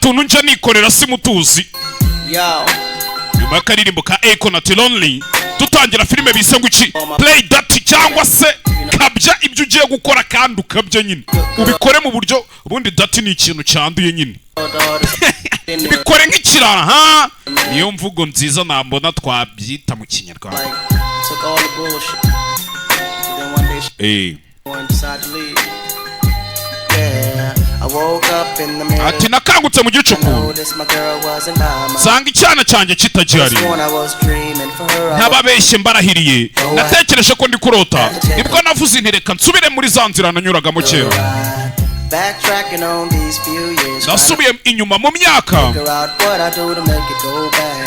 tuntu nje nikorera simutuzi nyuma y'akaririmbo ka Akon ati Lonely tutangira filime bise ngo iki Play That cyangwa se kabya ibyo ugiye gukora kandi ukabya nyine ubikore mu buryo ubundi dati ni ikintu cyanduye nyine bikore nk'ikirara niyo mvugo nziza nambona twabyita mu kinyarwanda ati nakangutse mu gicuku nsanga icyana cyanjye kitagihari ntababeshye mbarahiriye natekereje ko ndi kurota nibwo navuze nti reka nsubire muri za nzira nanyuragamo kera nasubiye inyuma mu myaka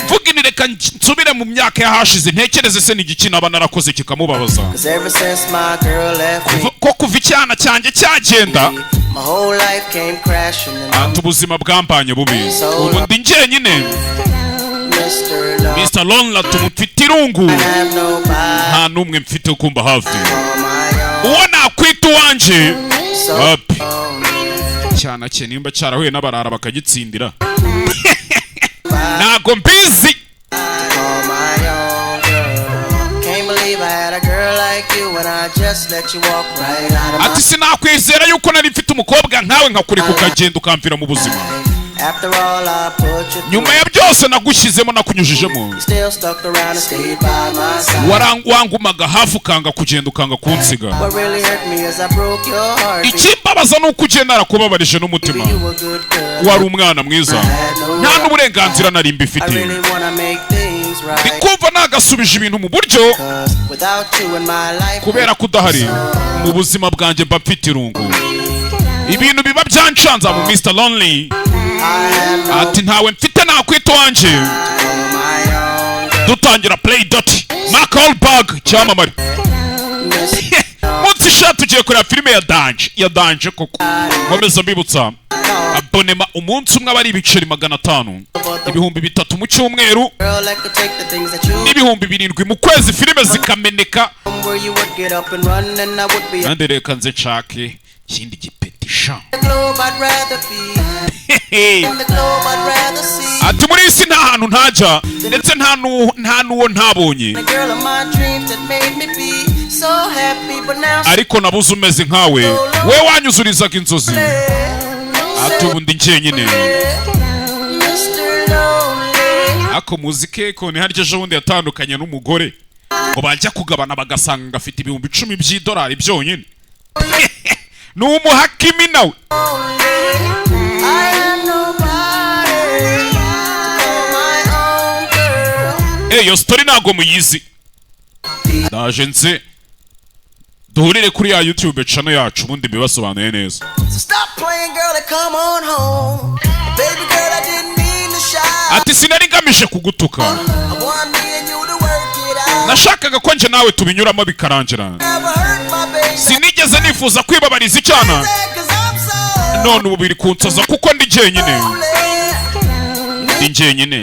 mvuga ni reka nsubire mu myaka yahashize ntekereze se n'igiki naba narakoze kikamubabaza ko kuva icyana cyanjye cyagenda ati ubuzima bwambanye bubi ubu ndi njyenyine Mr. Lonely tumufite irungu nta n'umwe mfite ukumva hafi uwo nakwita uwanje happy cyana cye nimba cyarahuye n'abarara bakagitsindira ntago mbizi ati sinakwizera yuko nari mfite umukobwa nkawe nkakureka ukagenda ukamvira mu buzima nyuma ya byose nagushyizemo nakunyujijemo wangumaga hafi ukanga kugenda ukanga kunsiga ikimbabaza nuko ugenda narakubabarije n'umutima wari umwana mwiza nta n'uburenganzira nari mbifite ndikumva nagasubije ibintu mu buryo kubera ko udahari mu buzima bwanjye mba mfite irungu ibintu biba byancanza mu Mr. Lonely ati ntawe mfite nakwita wanje dutangira Play That Mark Wahlberg cyamamare munsi shatu ugiye kureba filime ya Danje koko nkomeza mbibutsa abonema umunsi umwe abari ibiceri 500 ibihumbi 3 mu cyumweru n'ibihumbi 7 mu kwezi filime zikameneka nande reka nze nshake kindi gipetisha ati muri isi nta hantu ntajya ndetse nta n'uwo ntabonye ariko nabuze umeze nkawe we wanyuzurizaga inzozi ati ubu ndi njyenyine ako muzike ko ni harya ejo bundi yatandukanye n'umugore ngo bajya kugabana bagasanga afite ibihumbi 10 by'idolari byonyine ni umuhakimi nawe iyo story ntago muyizi ndaje nze duhurire kuri ya YouTube channel yacu ubundi bibasobanuye neza ati sinari ngamije kugutuka nashakaga ko nje nawe tubinyuramo bikarangira sinigeze nifuza kwibabariza icyana none ubu biri kunsaza kuko ndi njyenyine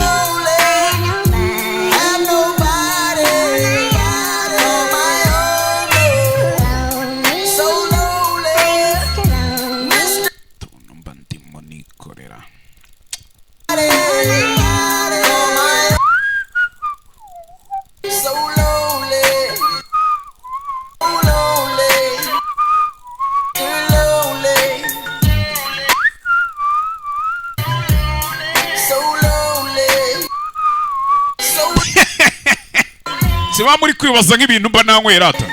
siba muri kwibaza nk'ibintu mba nanywera ata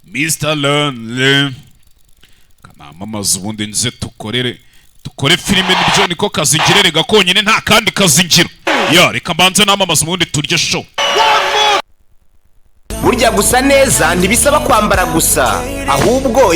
Mr. Lonely kanamamaza ubundi nze tukore filime nibyo niko kazi ngirere gakonyine nta kandi kazi ngira reka mbanze namamaza ubundi turye show burya gusa neza ntibisaba kwambara gusa ahubwo